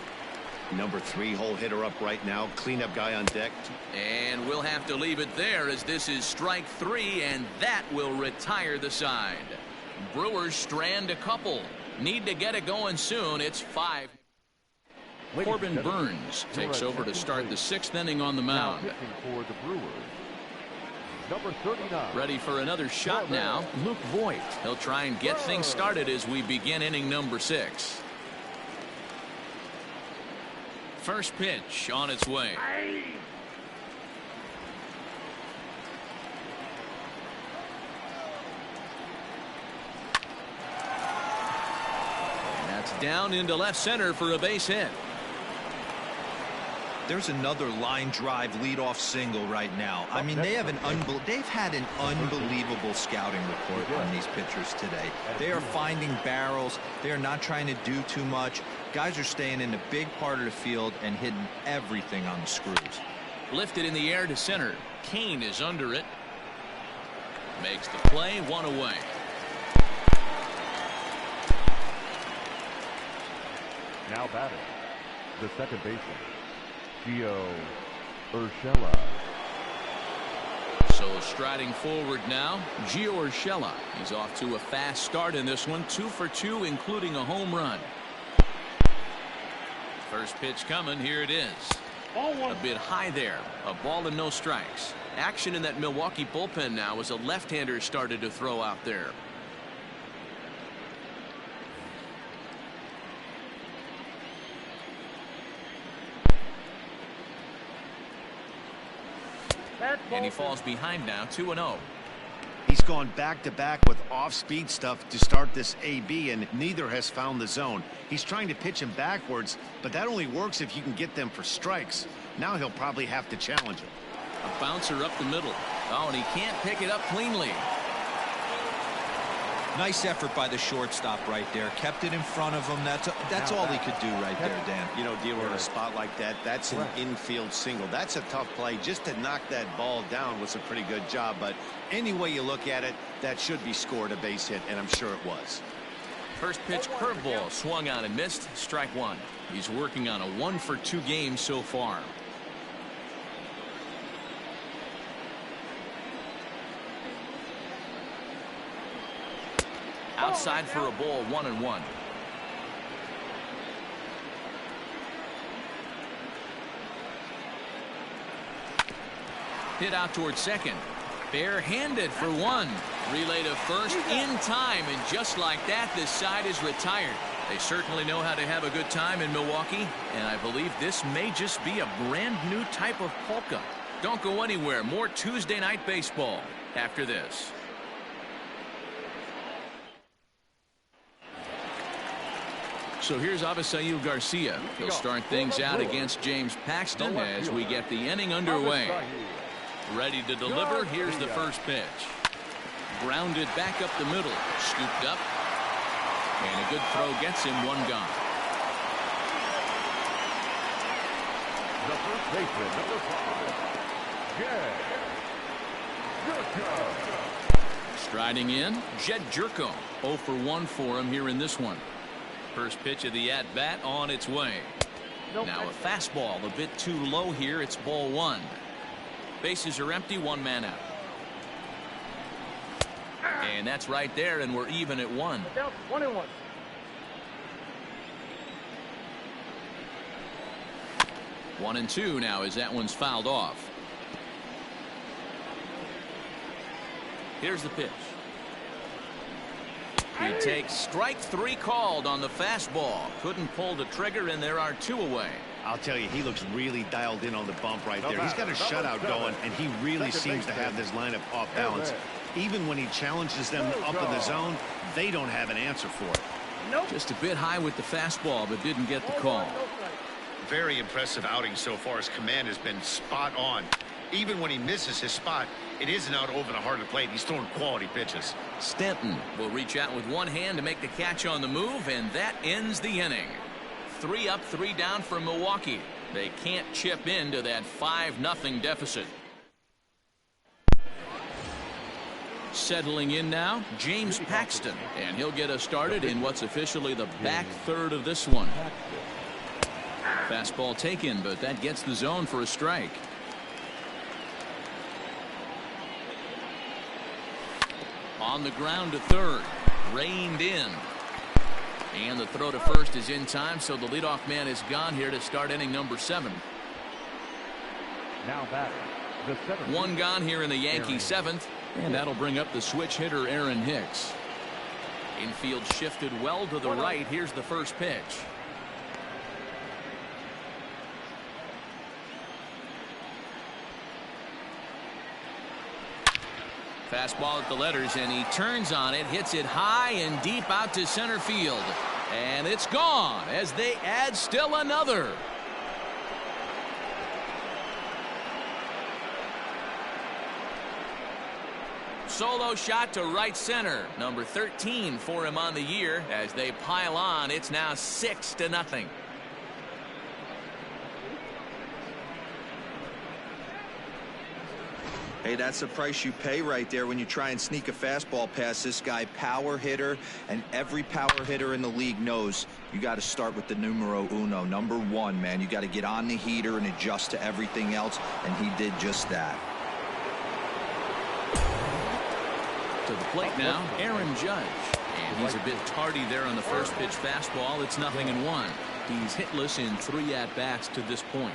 Number 3 hole hitter up right now. Cleanup guy on deck. And we'll have to leave it there as this is strike 3, and that will retire the side. Brewers strand a couple. Need to get it going soon. It's 5. Corbin Burns takes over to start the 6th inning on the mound. For the Brewers, number 39. Ready for another shot now, Luke Voigt. He'll try and get things started as we begin inning number 6. First pitch on its way. And that's down into left center for a base hit. There's another line drive leadoff single right now. I mean, they've had an unbelievable scouting report on these pitchers today. They are finding barrels. They are not trying to do too much. Guys are staying in the big part of the field and hitting everything on the screws. Lifted in the air to center. Kane is under it. Makes the play, 1 away. Now batting, the second baseman, Gio Urshela. So striding forward now, Gio Urshela. He's off to a fast start in this one, 2 for 2, including a home run. First pitch coming, here it is. A bit high there, a ball and no strikes. Action in that Milwaukee bullpen now as a left-hander started to throw out there. And he falls behind now, 2-0. He's gone back-to-back with off-speed stuff to start this AB, and neither has found the zone. He's trying to pitch him backwards, but that only works if you can get them for strikes. Now he'll probably have to challenge him. A bouncer up the middle. Oh, and he can't pick it up cleanly. Nice effort by the shortstop right there. Kept it in front of him. That's all he could do right there, Dan. You know, dealing in a spot like that, that's an infield single. That's a tough play. Just to knock that ball down was a pretty good job. But any way you look at it, that should be scored a base hit, and I'm sure it was. First pitch curveball swung on and missed. Strike 1. He's working on a 1 for 2 game so far. Outside for a ball, 1-1. Hit out towards second. Barehanded for 1. Relay to first in time, and just like that, this side is retired. They certainly know how to have a good time in Milwaukee, and I believe this may just be a brand new type of polka. Don't go anywhere. More Tuesday night baseball after this. So here's Avisail Garcia. He'll start things out against James Paxton as we get the inning underway. Ready to deliver. Here's the first pitch. Grounded back up the middle. Scooped up. And a good throw gets him 1 gone. The first baseman, number 5, Jed Jerko. Striding in, Jed Jerko. 0 for 1 for him here in this one. First pitch of the at-bat on its way. Now a fastball a bit too low here. It's ball 1. Bases are empty, 1 man out. And that's right there, and we're even at 1. 1-1. One and 2 now as that one's fouled off. Here's the pitch. He takes strike 3 called on the fastball. Couldn't pull the trigger, and there are 2 away. I'll tell you, he looks really dialed in on the bump right there. He's got a shutout going, and he really seems to have this lineup off balance. Even when he challenges them up in the zone, they don't have an answer for it. Just a bit high with the fastball, but didn't get the call. Very impressive outing so far. His command has been spot on. Even when he misses his spot, it isn't out over the heart of the plate. He's throwing quality pitches. Stanton will reach out with one hand to make the catch on the move, and that ends the inning. 3 up, 3 down for Milwaukee. They can't chip into that 5-0 deficit. Settling in now, James Paxton, and he'll get us started in what's officially the back third of this one. Fastball taken, but that gets the zone for a strike. On the ground to third, reined in. And the throw to first is in time, so the leadoff man is gone here to start inning number 7. Now batting, the seventh. One gone here in the Yankee 7th, and that'll bring up the switch hitter Aaron Hicks. Infield shifted well to the right. Here's the first pitch. Fastball at the letters, and he turns on it, hits it high and deep out to center field. And it's gone as they add still another. Solo shot to right center. Number 13 for him on the year. As they pile on, it's now 6-0. Hey, that's the price you pay right there when you try and sneak a fastball past this guy. Power hitter, and every power hitter in the league knows you got to start with the numero uno, number 1, man. You got to get on the heater and adjust to everything else, and he did just that. To the plate now, Aaron Judge. And he's a bit tardy there on the first pitch fastball. It's 0-1. He's hitless in 3 at-bats to this point.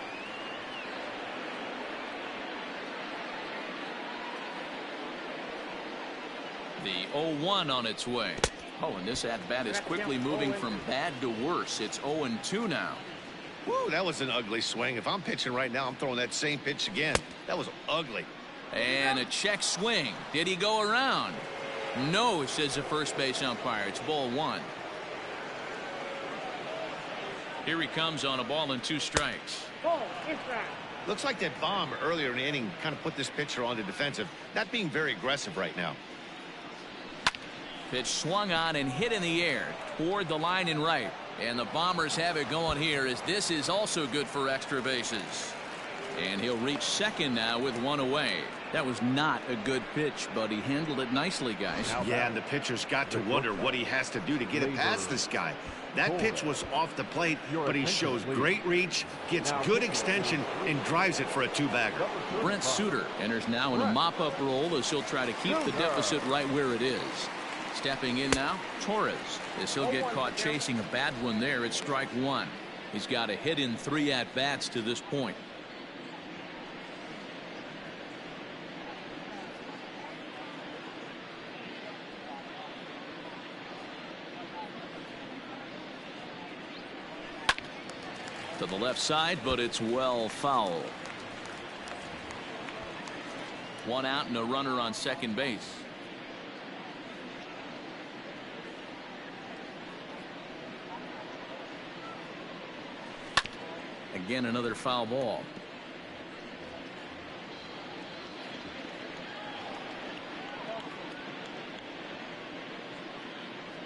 The 0-1 on its way. Oh, and this at-bat is quickly moving from bad to worse. It's 0-2 now. Woo, that was an ugly swing. If I'm pitching right now, I'm throwing that same pitch again. That was ugly. And a check swing. Did he go around? No, says the first base umpire. It's ball 1. Here he comes on a ball and 2 strikes. Looks like that bomb earlier in the inning kind of put this pitcher on the defensive. Not being very aggressive right now. Pitch swung on and hit in the air toward the line and right. And the Bombers have it going here, as this is also good for extra bases. And he'll reach second now with 1 away. That was not a good pitch, but he handled it nicely, guys. Yeah, and the pitcher's got to wonder what he has to do to get it past this guy. That pitch was off the plate, but he shows great reach, gets good extension, and drives it for a 2-bagger. Brent Suter enters now in a mop-up role as he'll try to keep the deficit right where it is. Stepping in now, Torres, as he'll get caught chasing a bad one there. It's strike 1. He's got a hit in 3 at-bats to this point. To the left side, but it's well foul. 1 out and a runner on second base. Again, another foul ball.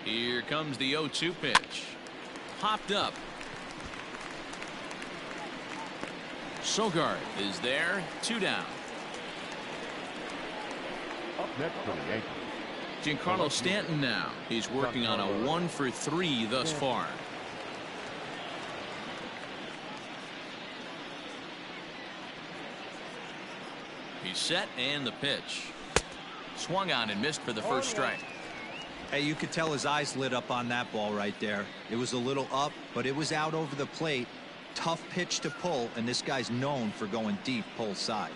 Here comes the 0-2 pitch. Popped up. Sogard is there. 2 down. Up next for the Yankees, Giancarlo Stanton now. He's working on a 1-for-3 thus far. He's set, and the pitch. Swung on and missed for the first strike. Hey, you could tell his eyes lit up on that ball right there. It was a little up, but it was out over the plate. Tough pitch to pull, and this guy's known for going deep pull side.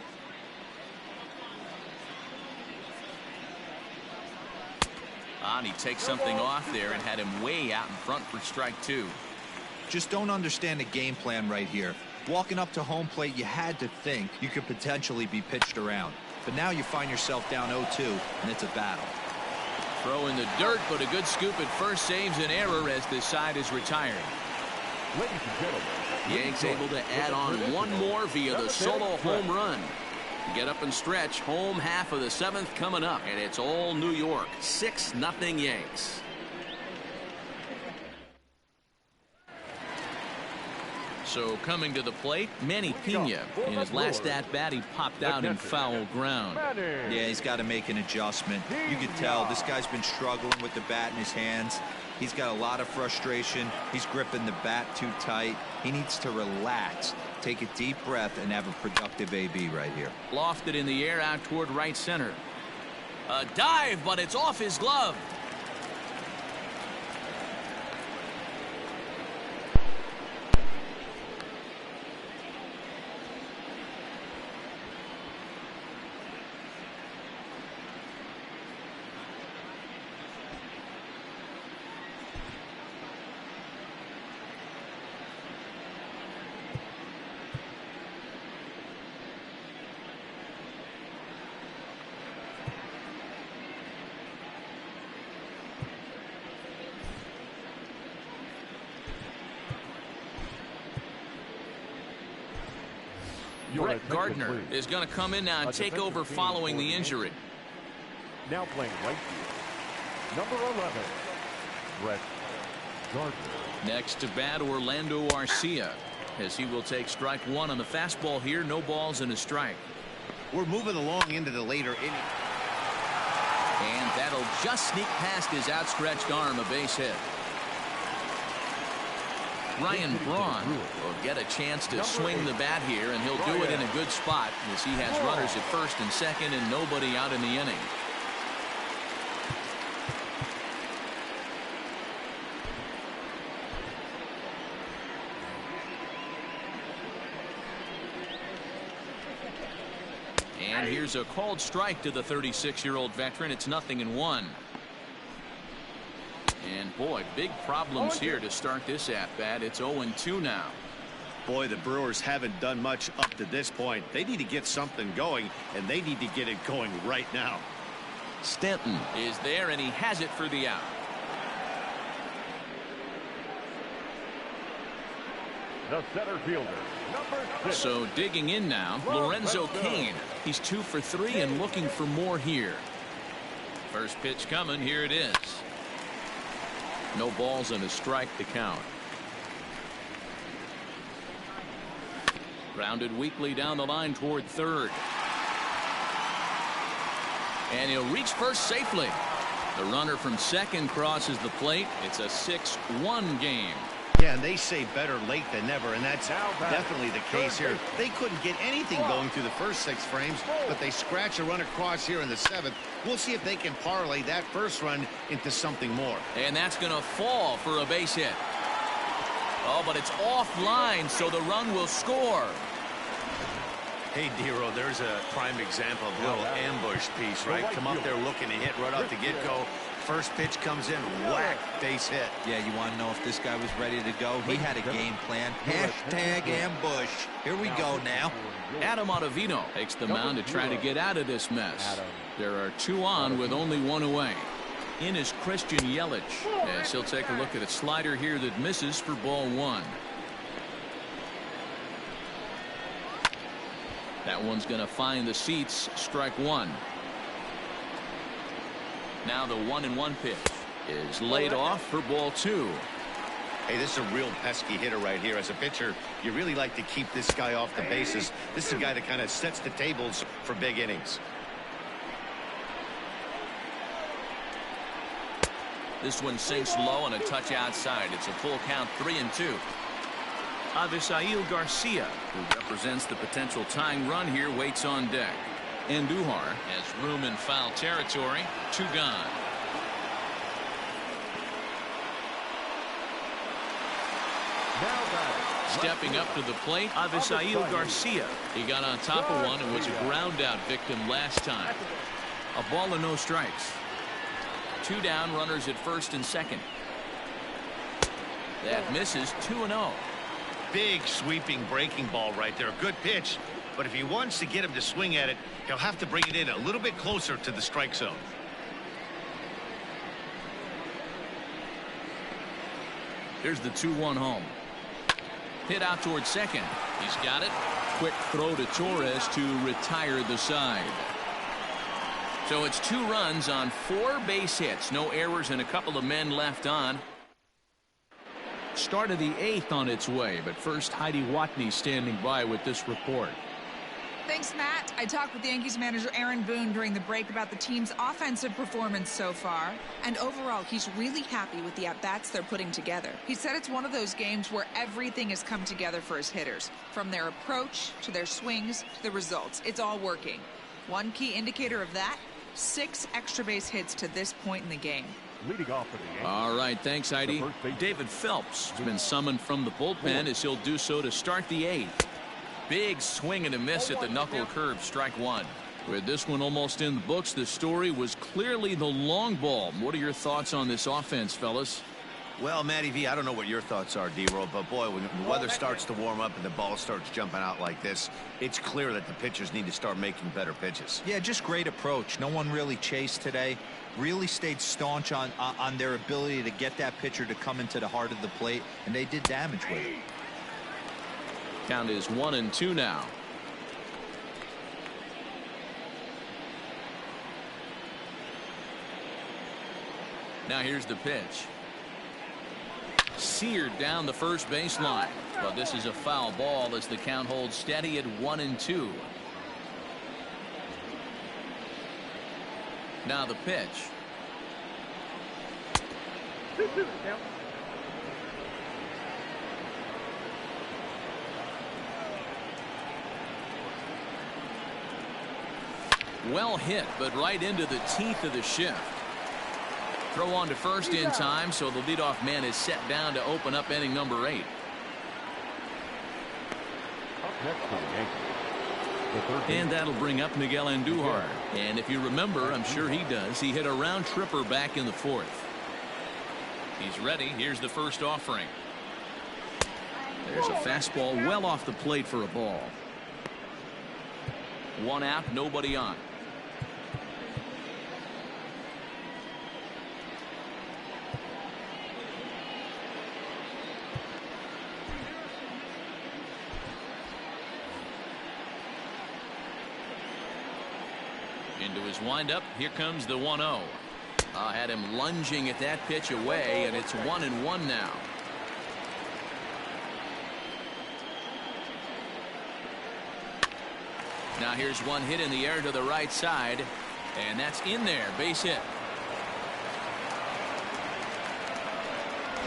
And he takes something off there and had him way out in front for strike 2. Just don't understand the game plan right here. Walking up to home plate, you had to think you could potentially be pitched around. But now you find yourself down 0-2, and it's a battle. Throw in the dirt, but a good scoop at first saves an error as this side is retired. ladies and gentlemen. Yanks able to add on 1 more via the solo home run. Get up and stretch. Home half of the 7th coming up, and it's all New York. 6-0 Yanks. So coming to the plate, Manny Pena. In his last at-bat, he popped out in foul ground. Yeah, he's got to make an adjustment. You can tell this guy's been struggling with the bat in his hands. He's got a lot of frustration. He's gripping the bat too tight. He needs to relax, take a deep breath, and have a productive AB right here. Lofted in the air out toward right center. A dive, but it's off his glove. Brett Gardner is going to come in now and take over following the injury. Now playing right field, number 11, Brett Gardner. Next to bat, Orlando Arcia, as he will take strike one on the fastball here. No balls and a strike. We're moving along into the later inning. And that'll just sneak past his outstretched arm, a base hit. Ryan Braun will get a chance to swing the bat here, and he'll do it in a good spot as he has runners at first and second and nobody out in the inning. And here's a called strike to the 36-year-old veteran. It's 0-1. And boy, big problems here to start this at-bat. It's 0-2 now. Boy, the Brewers haven't done much up to this point. They need to get something going, and they need to get it going right now. Stanton is there, and he has it for the out. The center fielder, number 6. So digging in now, Lorenzo Cain. He's 2 for 3 and looking for more here. First pitch coming. Here it is. No balls and a strike to count. Grounded weakly down the line toward third. And he'll reach first safely. The runner from second crosses the plate. It's a 6-1 game. Yeah, and they say better late than never, and that's definitely the case here. They couldn't get anything going through the first 6 frames, but they scratch a run across here in the 7th. We'll see if they can parlay that first run into something more. And that's going to fall for a base hit. Oh, but it's offline, so the run will score. Hey, Dero, there's a prime example of a little ambush piece, right? Come up there looking to hit right off the get-go. First pitch comes in, whack, base hit. Yeah, you want to know if this guy was ready to go? He had a game plan. Hashtag ambush. Here we go now. Adam Ottavino takes the mound to try to get out of this mess. There are 2 on with only 1 away. In is Christian Yelich, as he'll take a look at a slider here that misses for ball 1. That one's going to find the seats. Strike 1. Now the 1-1 pitch is laid off for ball 2. Hey, this is a real pesky hitter right here. As a pitcher, you really like to keep this guy off the bases. This is a guy that kind of sets the tables for big innings. This one sinks low and a touch outside. It's a full count, 3-2. Avisail Garcia, who represents the potential tying run here, waits on deck. Andujar has room in foul territory. 2 gone. Stepping up to the plate, Avisail Garcia. He got on top of one and was a ground out victim last time. A ball and no strikes. 2 down, runners at first and second. That misses. 2-0. Big sweeping breaking ball right there. Good pitch. But if he wants to get him to swing at it, he'll have to bring it in a little bit closer to the strike zone. Here's the 2-1 home. Hit out towards second. He's got it. Quick throw to Torres to retire the side. So it's 2 runs on 4 base hits. No errors and a couple of men left on. Start of the 8th on its way, but first Heidi Watney standing by with this report. Thanks, Matt. I talked with Yankees manager Aaron Boone during the break about the team's offensive performance so far. And overall, he's really happy with the at-bats they're putting together. He said it's one of those games where everything has come together for his hitters. From their approach to their swings to the results. It's all working. One key indicator of that, 6 extra base hits to this point in the game. Leading off for the Yankees. All right, thanks, Heidi. David Phelps has been summoned from the bullpen as he'll do so to start the 8th. Big swing and a miss at the knuckle curve, strike 1. With this one almost in the books, the story was clearly the long ball. What are your thoughts on this offense, fellas? Well, Matty V, I don't know what your thoughts are, D-Roll, but boy, when the weather starts to warm up and the ball starts jumping out like this, it's clear that the pitchers need to start making better pitches. Yeah, just great approach. No one really chased today. Really stayed staunch on their ability to get that pitcher to come into the heart of the plate, and they did damage with it. Count is 1-2 now. Now here's the pitch. Seared down the first baseline. But this is a foul ball as the count holds steady at 1-2. Now the pitch. Well hit, but right into the teeth of the shift. Throw on to first in time, so the leadoff man is set down to open up inning number 8. Up next for the Yankees, the third And that'll bring up Miguel Andujar. And if you remember, I'm sure he does, he hit a round tripper back in the 4th. He's ready. Here's the first offering. There's a fastball well off the plate for a ball. One out, nobody on. Into his windup. Here comes the 1-0. Had him lunging at that pitch away, and it's 1-1 now. Now here's one hit in the air to the right side, and that's in there. Base hit.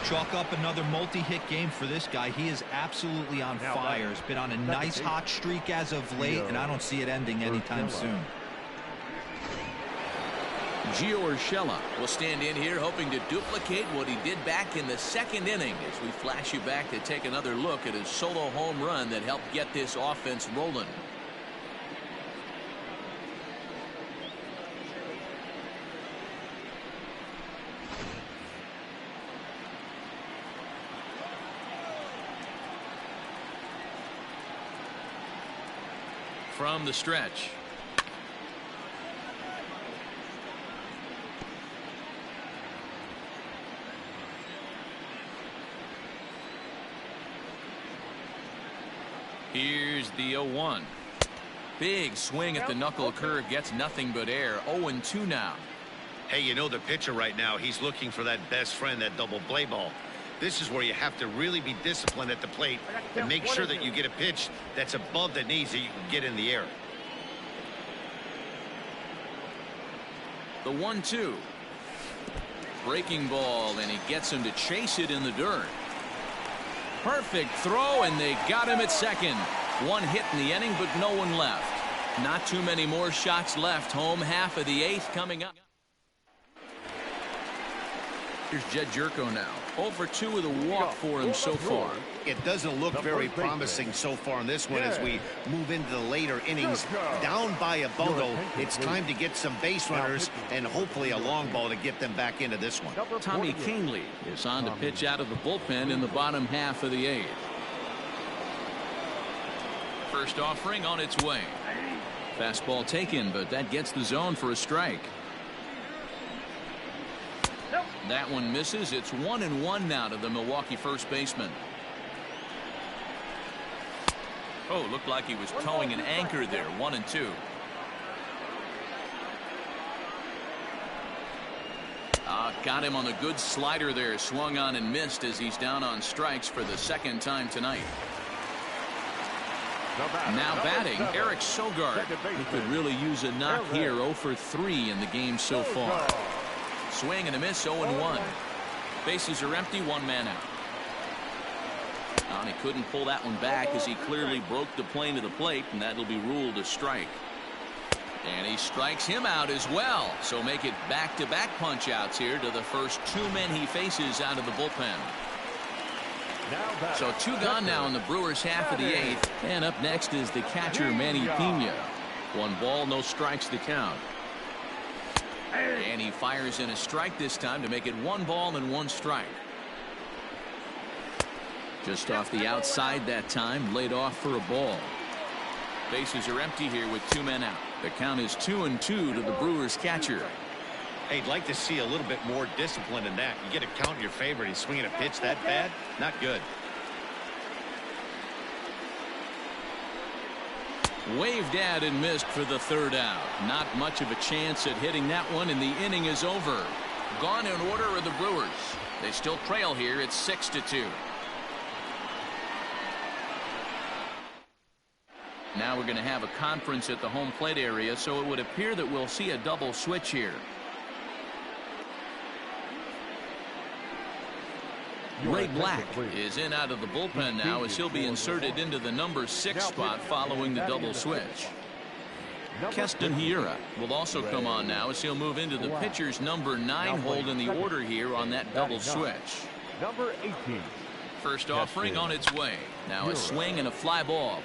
Chalk up another multi-hit game for this guy. He is absolutely on fire. He's been on a nice hot streak as of late, and I don't see it ending anytime soon. Gio Urshela will stand in here hoping to duplicate what he did back in the 2nd inning as we flash you back to take another look at his solo home run that helped get this offense rolling. From the stretch. Here's the 0-1. Big swing at the knuckle curve, gets nothing but air. 0-2 now. Hey, you know the pitcher right now, he's looking for that best friend, that double play ball. This is where you have to really be disciplined at the plate and make sure that you get a pitch that's above the knees that you can get in the air. The 1-2. Breaking ball, and he gets him to chase it in the dirt. Perfect throw, and they got him at second. One hit in the inning, but no one left. Not too many more shots left. Home half of the 8th coming up. Here's Jed Jerko now. 0 for 2 with a walk for him so far. It doesn't look very promising so far in this one as we move into the later innings. Down by a bundle, it's time to get some base runners and hopefully a long ball to get them back into this one. Tommy Kahnle is on to pitch out of the bullpen in the bottom half of the 8th. First offering on its way. Fastball taken, but that gets the zone for a strike. That one misses. It's 1-1 now to the Milwaukee first baseman. Oh, looked like he was towing an anchor there. 1-2. Got him on a good slider there. Swung on and missed as he's down on strikes for the second time tonight. Now batting, Eric Sogard, who could really use a knock here. 0 for 3 in the game so far. Swing and a miss, 0-1. Bases are empty, one man out. And he couldn't pull that one back as he clearly broke the plane to the plate, and that'll be ruled a strike. And he strikes him out as well. So make it back-to-back punch-outs here to the first two men he faces out of the bullpen. So 2 gone now in the Brewers half of the 8th. And up next is the catcher, Manny Pena. 1 ball, no strikes to count. And he fires in a strike this time to make it 1 ball and 1 strike. Just off the outside that time, laid off for a ball. Bases are empty here with 2 men out. The count is 2-2 to the Brewers catcher. Hey, I'd like to see a little bit more discipline in that. You get a count in your favor and he's swinging a pitch that bad? Not good. Waved at and missed for the 3rd out. Not much of a chance at hitting that one, and the inning is over. Gone in order are the Brewers. They still trail here. It's 6-2. Now we're going to have a conference at the home plate area, so it would appear that we'll see a double switch here. Ray Black is in out of the bullpen now as he'll be inserted into the number 6 spot following the double switch. Keston Hiura will also come on now as he'll move into the pitcher's number 9 hold in the order here on that double switch. Number 18. First offering on its way. Now a swing and a fly ball.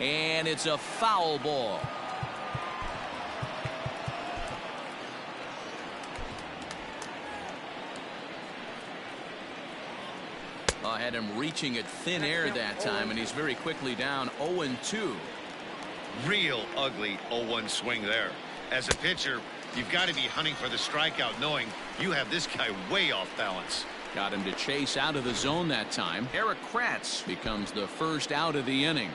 And it's a foul ball. Had him reaching at thin air that time, and he's very quickly down 0-2. Real ugly 0-1 swing there. As a pitcher, you've got to be hunting for the strikeout, knowing you have this guy way off balance. Got him to chase out of the zone that time. Eric Kratz becomes the first out of the inning.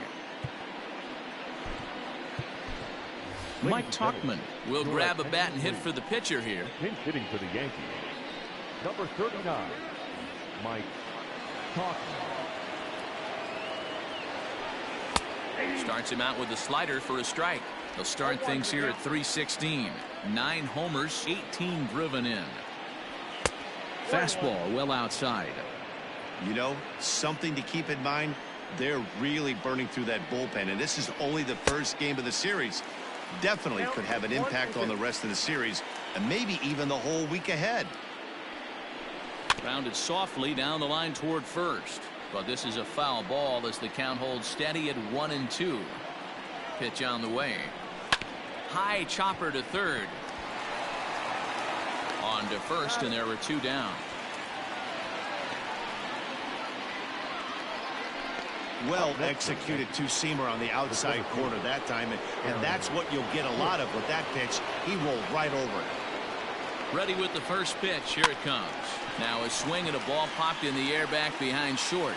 Mike Tauchman will grab a bat and hit for the pitcher here. Pinch hitting for the Yankees. Number 39, Mike Tauchman. Starts him out with a slider for a strike. They'll start things here at 316. 9 homers, 18 driven in. Fastball well outside. You know, something to keep in mind, they're really burning through that bullpen, and this is only the first game of the series. Definitely could have an impact on the rest of the series, and maybe even the whole week ahead. Grounded softly down the line toward first, but this is a foul ball as the count holds steady at 1-2. Pitch on the way. High chopper to third. On to first, and there were 2 down. Well executed two-seamer on the outside corner that time, and that's what you'll get a lot of with that pitch. He rolled right over it. Ready with the first pitch. Here it comes. Now a swing and a ball popped in the air back behind short.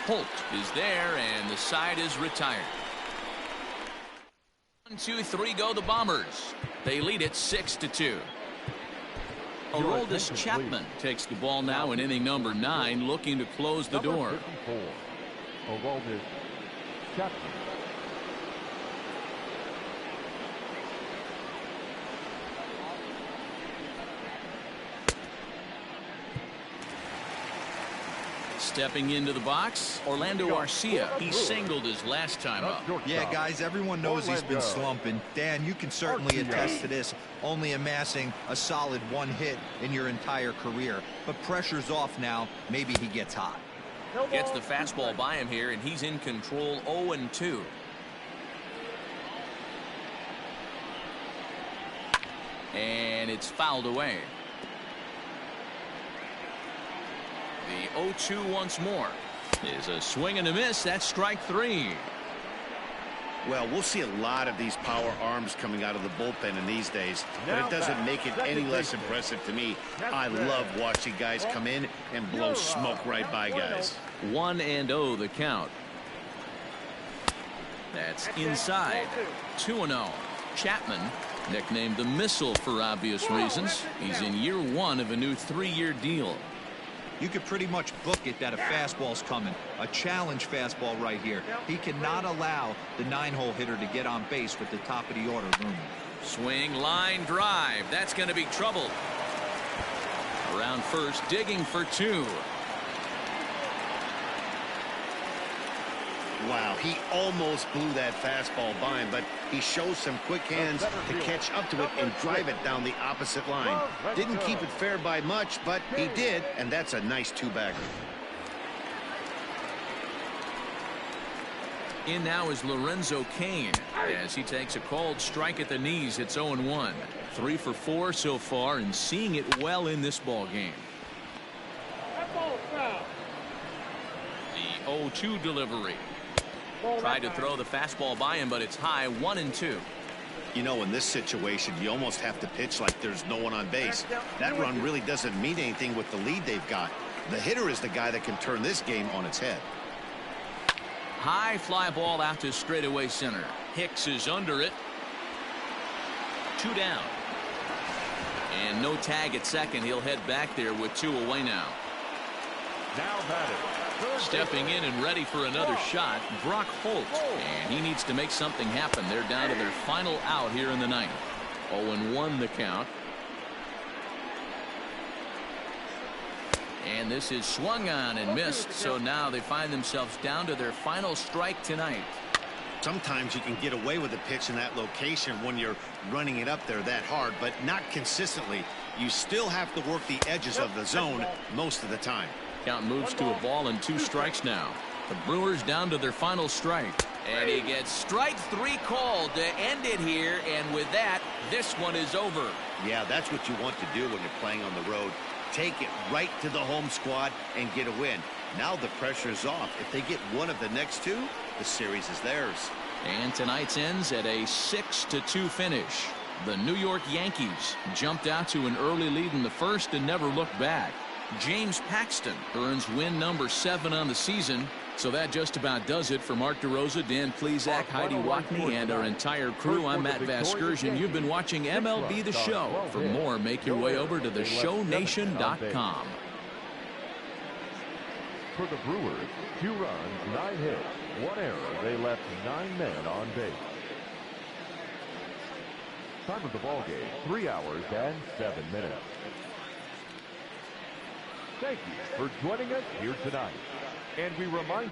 Holt is there, and the side is retired. 1, 2, 3 go the Bombers. They lead it 6-2. Aroldis Chapman takes the ball now in inning number 9, looking to close the door. Aroldis Chapman. Stepping into the box, Orlando Arcia. He singled his last time up. Yeah, guys, everyone knows he's been slumping. Dan, you can certainly attest to this, only amassing a solid 1 hit in your entire career. But pressure's off now. Maybe he gets hot. Gets the fastball by him here, and he's in control. 0-2. And it's fouled away. The 0-2 once more is a swing and a miss. That's strike 3. Well, we'll see a lot of these power arms coming out of the bullpen in these days, but it doesn't make it any less impressive to me. I love watching guys come in and blow smoke right by guys. 1-0 the count. That's inside. 2-0. Chapman Nicknamed the Missile for obvious reasons. He's in year 1 of a new 3-year deal. You could pretty much book it that a fastball's coming. A challenge fastball right here. He cannot allow the 9-hole hitter to get on base with the top of the order looming. Swing, line, drive. That's going to be trouble. Around first, digging for 2. Wow, he almost blew that fastball by him, but he shows some quick hands to catch up to it and drive it down the opposite line. Didn't keep it fair by much, but he did, and that's a nice 2-bagger. In now is Lorenzo Cain as he takes a called strike at the knees. It's 0-1. 3 for 4 so far and seeing it well in this ball game. The 0-2 delivery. Tried to throw the fastball by him, but it's high. 1-2. You know, in this situation, you almost have to pitch like there's no one on base. That run really doesn't mean anything with the lead they've got. The hitter is the guy that can turn this game on its head. High fly ball out to straightaway center. Hicks is under it. 2 down. And no tag at second. He'll head back there with 2 away now. Now batting. Stepping in and ready for another shot, Brock Holt. And he needs to make something happen. They're down to their final out here in the ninth. 0-1 the count. And this is swung on and missed. So now they find themselves down to their final strike tonight. Sometimes you can get away with a pitch in that location when you're running it up there that hard, but not consistently. You still have to work the edges of the zone most of the time. Count moves to a ball and 2 strikes now. The Brewers down to their final strike. And he gets strike 3 called to end it here. And with that, this one is over. Yeah, that's what you want to do when you're playing on the road. Take it right to the home squad and get a win. Now the pressure is off. If they get one of the next 2, the series is theirs. And tonight's ends at a 6-2 finish. The New York Yankees jumped out to an early lead in the first and never looked back. James Paxton earns win number 7 on the season. So that just about does it for Mark DeRosa, Dan Plesac, Heidi Watney, and our entire crew. I'm Matt Vasgersian. You've been watching MLB The Show. For more, make your way over to theshownation.com. For the Brewers, 2 runs, 9 hits, 1 error. They left 9 men on base. Time of the ball game, 3 hours and 7 minutes. Thank you for joining us here tonight. And we remind